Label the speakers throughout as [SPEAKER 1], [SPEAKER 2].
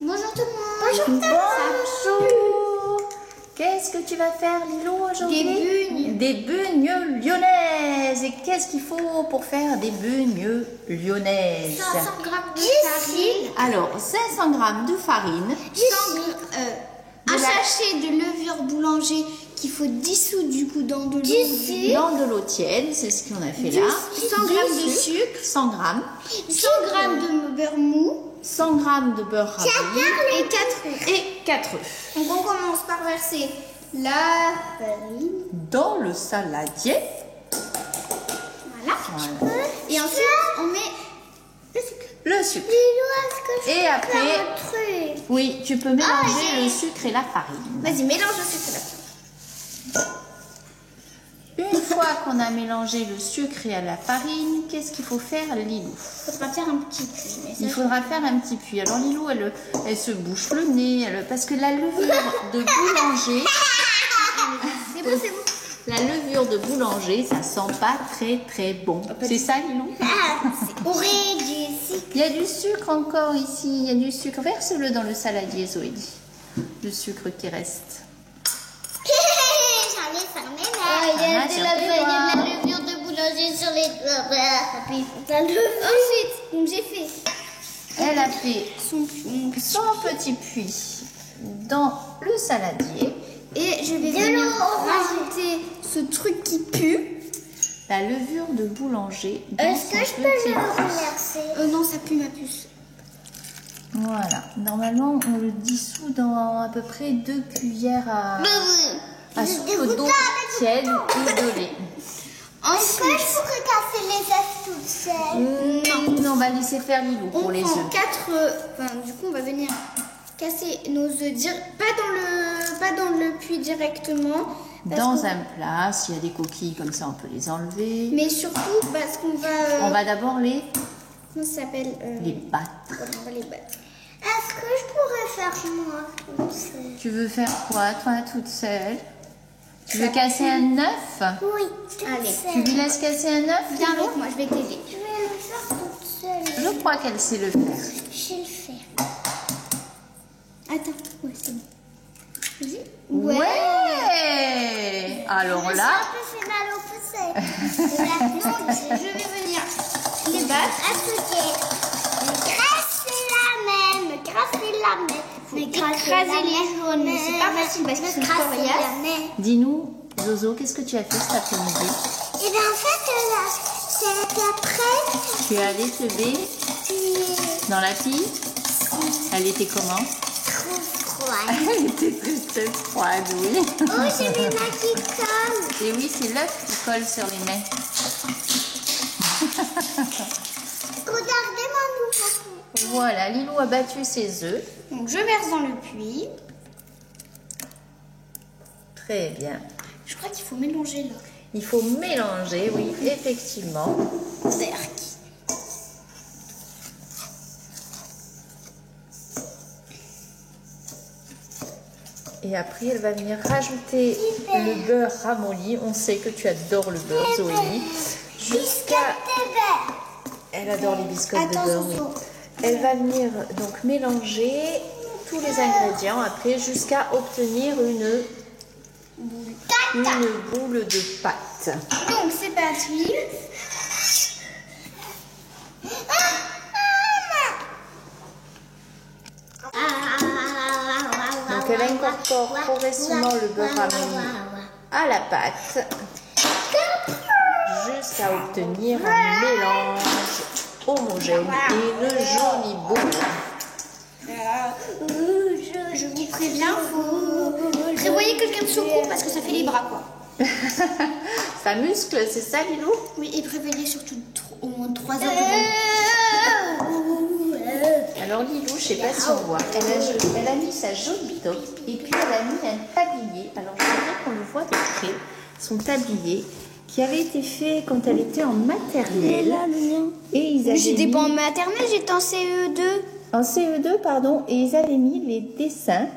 [SPEAKER 1] Bonjour tout le monde.
[SPEAKER 2] Bonjour. Qu'est-ce que tu vas faire, Lilo, aujourd'hui?
[SPEAKER 1] Des bugnes.
[SPEAKER 2] Des bugnes lyonnaises. Et qu'est-ce qu'il faut pour faire des bugnes lyonnaises?
[SPEAKER 1] 500 g de farine.
[SPEAKER 2] Alors, 500 g de farine.
[SPEAKER 1] Un sachet de levure boulanger qu'il faut dissoudre du coup dans de l'eau.
[SPEAKER 2] Dans de l'eau tiède, c'est ce qu'on a fait là.
[SPEAKER 1] 100 g de sucre.
[SPEAKER 2] 100 g.
[SPEAKER 1] 100 g de beurre mou.
[SPEAKER 2] 100 g de beurre râpé.
[SPEAKER 1] Et 4 œufs.
[SPEAKER 2] Et 4 œufs.
[SPEAKER 1] Donc on commence par verser la farine.
[SPEAKER 2] Dans le saladier.
[SPEAKER 1] Voilà. Et ensuite on met le sucre.
[SPEAKER 2] Le sucre. Et après, oui, tu peux mélanger le sucre et la farine.
[SPEAKER 1] Vas-y, mélange le sucre et la farine.
[SPEAKER 2] Une fois qu'on a mélangé le sucre et la farine, qu'est-ce qu'il faut faire, Lilou?
[SPEAKER 1] Il faudra faire un petit puits.
[SPEAKER 2] Il faudra faire un petit puits. Alors Lilou, elle se bouche le nez, parce que la levure de boulanger,
[SPEAKER 1] C'est bon, c'est bon.
[SPEAKER 2] la levure de boulanger, ça sent pas très bon. C'est ça, Lilou?
[SPEAKER 1] C'est horrible du sucre.
[SPEAKER 2] Il y a du sucre encore ici. Il y a du sucre. Verse-le dans le saladier, Zoé. Le sucre qui reste.
[SPEAKER 1] J'en ai fermé là. Il y a de la levure de boulanger sur les doigts. Ensuite, j'ai fait.
[SPEAKER 2] Elle a fait
[SPEAKER 1] Son
[SPEAKER 2] petit puits dans le saladier.
[SPEAKER 1] Et je vais venir rajouter ce truc qui pue.
[SPEAKER 2] La levure de boulanger.
[SPEAKER 3] Est-ce que je peux le remercier?
[SPEAKER 1] Non, ça pue ma puce.
[SPEAKER 2] Voilà. Normalement, on le dissout dans à peu près 2 cuillères à soupe d'eau tiède ou de lait.
[SPEAKER 3] Est-ce que je pourrais casser les œufs toute seule?
[SPEAKER 2] Non, on va laisser faire Lilou pour les œufs.
[SPEAKER 1] 4 du coup, on va venir casser nos œufs pas dans le puits directement.
[SPEAKER 2] Dans un plat, s'il y a des coquilles comme ça, on peut les enlever.
[SPEAKER 1] Mais surtout parce qu'on va...
[SPEAKER 2] On va d'abord
[SPEAKER 1] Comment ça s'appelle
[SPEAKER 2] les battre.
[SPEAKER 1] Voilà, on va les battre.
[SPEAKER 3] Est-ce que je pourrais faire moi toute seule?
[SPEAKER 2] Tu veux faire quoi, toi, toute seule? Tu veux casser un œuf?
[SPEAKER 3] Oui, toute
[SPEAKER 1] Allez.
[SPEAKER 3] seule.
[SPEAKER 2] Tu lui laisses casser un œuf?
[SPEAKER 1] Viens avec moi, je vais t'aider.
[SPEAKER 3] Je vais le faire toute seule.
[SPEAKER 2] Je crois qu'elle sait le faire.
[SPEAKER 3] Je sais le faire.
[SPEAKER 1] Attends, ouais, c'est bon. Vas-y.
[SPEAKER 2] Ouais. Alors là,
[SPEAKER 3] Ça peut faire mal au poussé.
[SPEAKER 1] Non, je vais venir les battre.
[SPEAKER 3] Grasser la même.
[SPEAKER 1] Mais écraser les jaunes, mais c'est pas facile parce qu'ils sont coriaces.
[SPEAKER 2] dis-nous, Zozo, qu'est-ce que tu as fait cet après-midi?
[SPEAKER 3] Et bien en fait, c'est après.
[SPEAKER 2] Tu es allée te baigner dans la pile? Elle était comment?
[SPEAKER 3] Trop froid.
[SPEAKER 2] Elle était toute froide, oui.
[SPEAKER 3] Oh, j'ai mes mains qui collent.
[SPEAKER 2] Et oui, c'est l'œuf qui colle sur les mains.
[SPEAKER 3] Regardez mon nouveau.
[SPEAKER 2] Voilà, Lilou a battu ses œufs.
[SPEAKER 1] Donc je verse dans le puits.
[SPEAKER 2] Très bien.
[SPEAKER 1] Je crois qu'il faut mélanger là.
[SPEAKER 2] Il faut mélanger, oui, effectivement. Et après, elle va venir rajouter le beurre ramolli. On sait que tu adores le beurre, Zoé. Jusqu'à... Elle adore les biscottes de beurre, oui. Elle va venir donc mélanger tous les ingrédients après jusqu'à obtenir une boule de pâte.
[SPEAKER 1] Donc c'est parti.
[SPEAKER 2] Donc elle incorpore progressivement le beurre ramolli à la pâte jusqu'à obtenir un mélange homogène et une jolie boule.
[SPEAKER 1] Je vous préviens, vous prévoyez quelqu'un de secours parce que ça fait les bras quoi.
[SPEAKER 2] Ça muscle, c'est ça, Lilou?
[SPEAKER 1] Oui, et prévoyez surtout au moins 3 heures de bain.
[SPEAKER 2] Alors Lilou, je sais pas si on voit, elle a mis sa jolie top et puis elle a mis un tablier. Alors je voudrais qu'on le voit de près, son tablier qui avait été fait quand elle était en maternelle. Et ils avaient
[SPEAKER 1] J'étais
[SPEAKER 2] mis...
[SPEAKER 1] pas en maternelle, j'étais en CE2.
[SPEAKER 2] En CE2, pardon, et ils avaient mis les dessins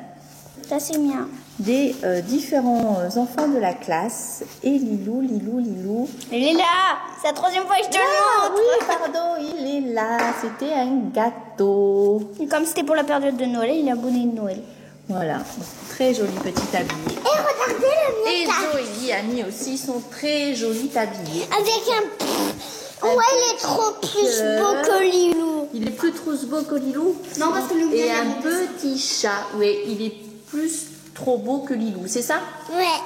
[SPEAKER 1] Ça c'est bien.
[SPEAKER 2] des différents enfants de la classe. Et Lilou.
[SPEAKER 1] Il est là. C'est la troisième fois que je te le montre.
[SPEAKER 2] Oui, pardon, il est là. C'était un gâteau.
[SPEAKER 1] Et comme c'était pour la période de Noël, il a bonnet de Noël.
[SPEAKER 2] Voilà, très joli petit habillé.
[SPEAKER 3] Et regardez le
[SPEAKER 2] Et
[SPEAKER 3] mien.
[SPEAKER 2] Zoé et Annie aussi sont très jolis habillés.
[SPEAKER 3] Avec ouais, il est trop plus beau que Lilou.
[SPEAKER 2] Il est plus beau que Lilou.
[SPEAKER 1] Non, parce que le mien,
[SPEAKER 2] Et
[SPEAKER 1] il a
[SPEAKER 2] un
[SPEAKER 1] mis
[SPEAKER 2] petit chat. Oui, il est plus trop beau que Lilou, c'est ça?
[SPEAKER 3] Ouais,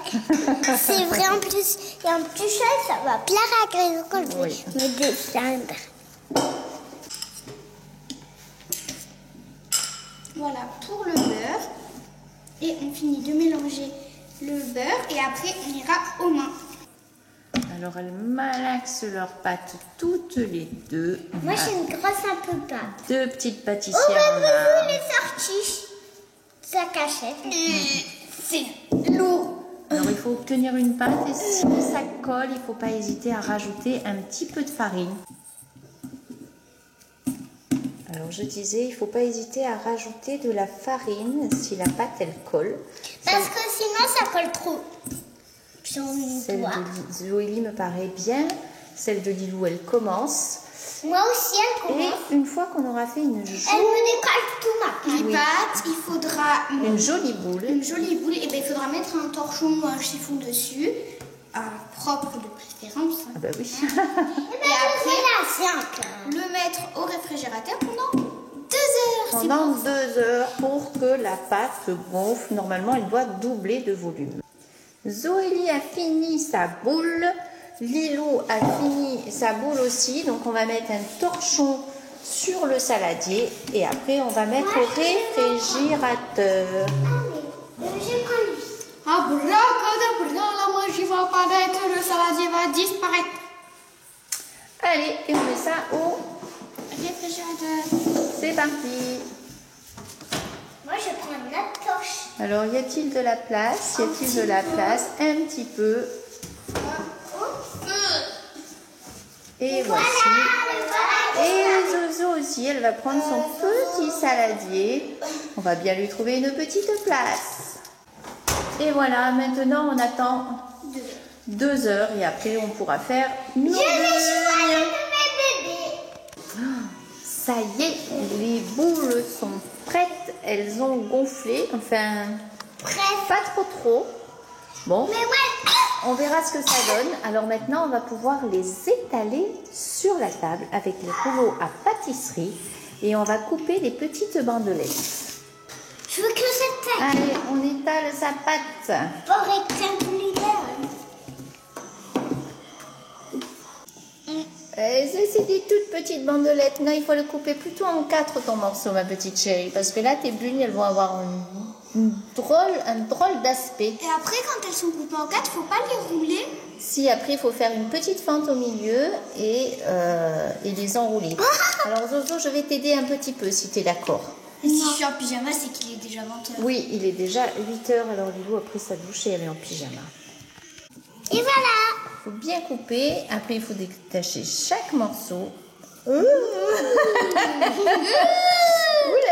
[SPEAKER 3] c'est vrai. En plus, il y a un petit chat, ça va plaire à Grégo quand je
[SPEAKER 2] Oui.
[SPEAKER 3] vais me descendre.
[SPEAKER 1] Voilà pour le beurre. Et on finit de mélanger le beurre et après on ira aux mains.
[SPEAKER 2] Alors elles malaxent leurs pâtes toutes les deux.
[SPEAKER 3] Moi, j'ai une grosse un peu pas.
[SPEAKER 2] Deux petites
[SPEAKER 3] Oh,
[SPEAKER 2] pâtissières
[SPEAKER 3] bah,
[SPEAKER 2] là.
[SPEAKER 3] il est sorti. Ça cachette.
[SPEAKER 1] C'est lourd.
[SPEAKER 2] Alors il faut obtenir une pâte et si ça colle, il ne faut pas hésiter à rajouter un petit peu de farine. Alors je disais, il ne faut pas hésiter à rajouter de la farine si la pâte elle colle.
[SPEAKER 3] Parce que sinon, ça colle trop. Sur mon
[SPEAKER 2] Celle
[SPEAKER 3] doigt.
[SPEAKER 2] de Zoélie me paraît bien. Celle de Lilou, elle commence.
[SPEAKER 3] Moi aussi, elle commence.
[SPEAKER 2] Et une fois qu'on aura fait une
[SPEAKER 3] Elle me décolle tout ma pâte.
[SPEAKER 1] Les pâtes, il faudra
[SPEAKER 2] jolie boule,
[SPEAKER 1] une jolie boule. Et ben il faudra mettre un torchon ou un chiffon dessus, propre de préférence.
[SPEAKER 2] ah bah oui.
[SPEAKER 1] Et après,
[SPEAKER 3] C'est un peu.
[SPEAKER 1] le mettre au réfrigérateur pendant 2 heures. C'est
[SPEAKER 2] Pendant
[SPEAKER 1] bon.
[SPEAKER 2] 2 heures pour que la pâte se gonfle. Normalement, elle doit doubler de volume. Zoélie a fini sa boule. Lilou a fini sa boule aussi. Donc, on va mettre un torchon sur le saladier. Et après, on va mettre au réfrigérateur.
[SPEAKER 3] J'ai connu.
[SPEAKER 1] Abracadabra, la magie va apparaître, le saladier va disparaître.
[SPEAKER 2] Allez, et on met ça au...
[SPEAKER 1] Réfrigérateur.
[SPEAKER 2] C'est parti.
[SPEAKER 3] Moi, je prends une autre torche.
[SPEAKER 2] Alors, y a-t-il de la place? Y a-t-il de la place? Un petit peu. Et voici. Et Zozo aussi, elle va prendre son petit saladier. On va bien lui trouver une petite place. Et voilà, maintenant on attend 2 heures et après on pourra faire nos boules. Ça y est, les boules sont prêtes. Elles ont gonflé, enfin, pas trop. Bon, on verra ce que ça donne. Alors maintenant, on va pouvoir les étaler sur la table avec les rouleaux à pâtisserie et on va couper les petites bandelettes.
[SPEAKER 3] Je veux que cette taille.
[SPEAKER 2] Allez, on étale sa pâte.
[SPEAKER 3] Pour rectangulaire.
[SPEAKER 2] C'est des toutes petites bandelettes. Non, il faut le couper plutôt en 4 ton morceau, ma petite chérie. Parce que là, tes bulles, elles vont avoir un drôle d'aspect.
[SPEAKER 1] Et après, quand elles sont coupées en 4, faut pas les rouler.
[SPEAKER 2] Si, après, il faut faire une petite fente au milieu et les enrouler. Alors, Zozo, je vais t'aider un petit peu si tu es d'accord.
[SPEAKER 1] Si je suis en pyjama, c'est qu'il est déjà 20h.
[SPEAKER 2] Oui, il est déjà 8 heures. Alors, Lilou a pris sa douche et elle est en pyjama.
[SPEAKER 3] Et voilà.
[SPEAKER 2] Il faut bien couper. Après, il faut détacher chaque morceau. Ouh là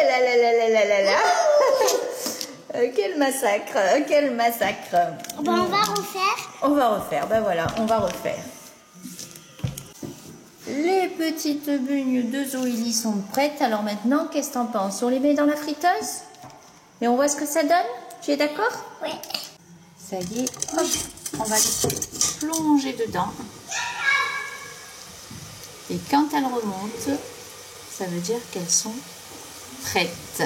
[SPEAKER 2] là là là là là là là. Quel massacre, quel massacre.
[SPEAKER 3] Bon, on va refaire.
[SPEAKER 2] On va refaire, ben voilà, on va refaire. Les petites bugnes de Zoélie sont prêtes. Alors maintenant, qu'est-ce que t'en penses? On les met dans la friteuse et on voit ce que ça donne? Tu es d'accord?
[SPEAKER 3] Oui.
[SPEAKER 2] Ça y est, hop, on va les plonger dedans. Et quand elles remontent, ça veut dire qu'elles sont prêtes.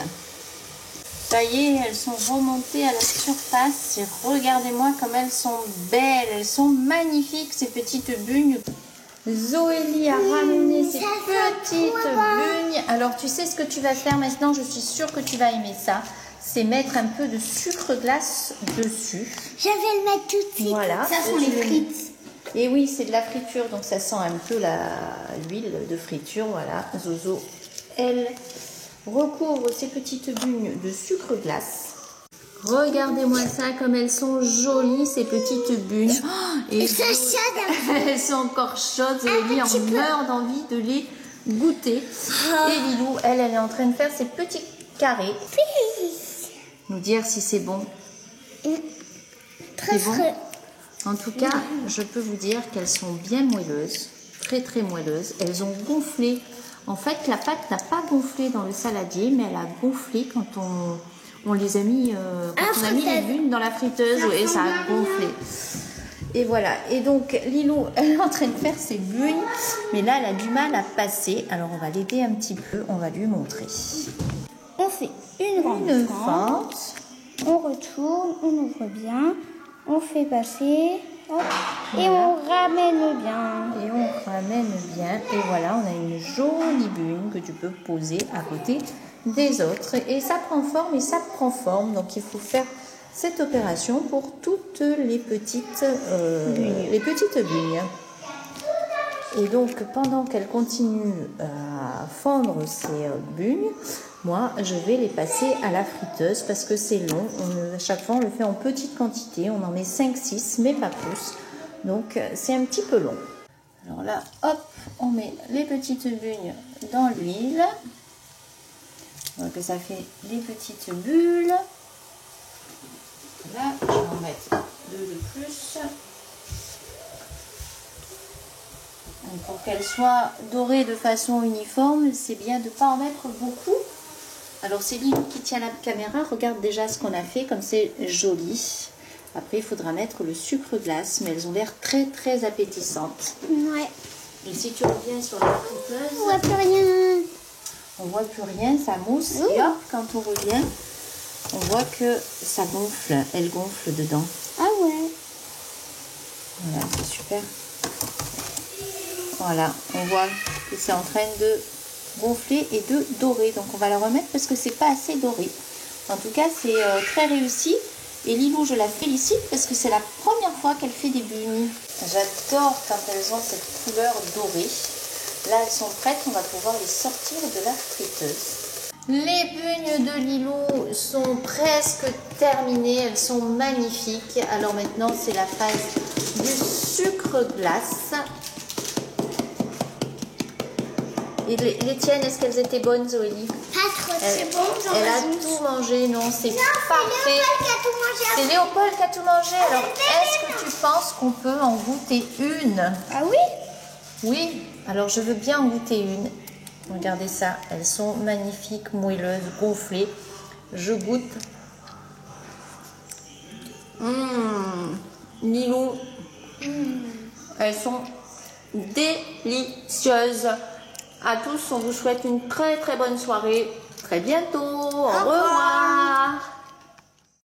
[SPEAKER 2] Ça y est, elles sont remontées à la surface et regardez-moi comme elles sont belles, elles sont magnifiques ces petites bugnes. Zoélie a ramené ces petites bugnes. Alors tu sais ce que tu vas faire maintenant, je suis sûre que tu vas aimer ça. C'est mettre un peu de sucre glace dessus.
[SPEAKER 3] Je vais le mettre tout de suite.
[SPEAKER 2] Voilà.
[SPEAKER 1] Ça sont les frites.
[SPEAKER 2] Et oui, c'est de la friture, donc ça sent un peu l'huile de friture. Voilà, Zozo, elle recouvre ces petites bugnes de sucre glace. Regardez-moi ça, comme elles sont jolies, ces petites bugnes. Oh, et
[SPEAKER 3] Ça chaude.
[SPEAKER 2] elles sont encore chaudes. Zoélie en meurt d'envie de les goûter. Et Lilou, elle est en train de faire ses petits carrés. Nous dire si c'est bon.
[SPEAKER 3] Très
[SPEAKER 2] C'est bon
[SPEAKER 3] frais.
[SPEAKER 2] En tout cas, je peux vous dire qu'elles sont bien moelleuses, très très moelleuses. Elles ont gonflé. En fait, la pâte n'a pas gonflé dans le saladier, mais elle a gonflé quand on les a mis, quand on a mis les bunes dans la friteuse et ça a gonflé. Et voilà. Et donc, Lilou, elle est en train de faire ses bunes, mais là, elle a du mal à passer. Alors, on va l'aider un petit peu. On va lui montrer.
[SPEAKER 3] On fait une grande fente. On retourne, on ouvre bien, on fait passer, hop, et on ramène bien.
[SPEAKER 2] Et on ramène bien. Et voilà, on a une jolie bune que tu peux poser à côté des autres. Et ça prend forme et ça prend forme. Donc, il faut faire cette opération pour toutes les petites bugnes. Et donc, pendant qu'elle continue à fendre ses bugnes, moi, je vais les passer à la friteuse parce que c'est long. À chaque fois, on le fait en petite quantité. On en met 5-6, mais pas plus. Donc, c'est un petit peu long. Alors là, hop, on met les petites bugnes dans l'huile. Donc, ça fait des petites bulles. Là, je vais en mettre 2 de plus. Donc, pour qu'elles soient dorées de façon uniforme, c'est bien de ne pas en mettre beaucoup. Alors, c'est Lilou qui tient la caméra. Regarde déjà ce qu'on a fait, comme c'est joli. Après, il faudra mettre le sucre glace, mais elles ont l'air très, très appétissantes.
[SPEAKER 3] Ouais.
[SPEAKER 2] Et si tu reviens sur la friteuse,
[SPEAKER 3] On voit plus rien.
[SPEAKER 2] on voit plus rien, ça mousse. Et hop, quand on revient, on voit que ça gonfle. Elle gonfle dedans.
[SPEAKER 3] Ah ouais.
[SPEAKER 2] Voilà, c'est super. Voilà, on voit que c'est en train de gonfler et de dorer. Donc on va la remettre parce que c'est pas assez doré. En tout cas, c'est très réussi. Et Lilou, je la félicite parce que c'est la première fois qu'elle fait des bugnes. J'adore quand elles ont cette couleur dorée. Là, elles sont prêtes. On va pouvoir les sortir de la friteuse. Les bugnes de Lilou sont presque terminées. Elles sont magnifiques. Alors maintenant, c'est la phase du sucre glace. Et les tiennes, est-ce qu'elles étaient bonnes, Zoélie?
[SPEAKER 3] Pas trop, c'est bon.
[SPEAKER 2] Elle a tout mangé, non, c'est parfait.
[SPEAKER 3] C'est
[SPEAKER 2] C'est Léopold qui a tout mangé. Alors, est-ce que tu penses qu'on peut en goûter une?
[SPEAKER 3] Ah oui?
[SPEAKER 2] Oui, alors je veux bien en goûter une. Regardez ça, elles sont magnifiques, moelleuses, gonflées. Je goûte. Lilou, elles sont délicieuses. À tous, on vous souhaite une très très bonne soirée. Très bientôt. Au revoir.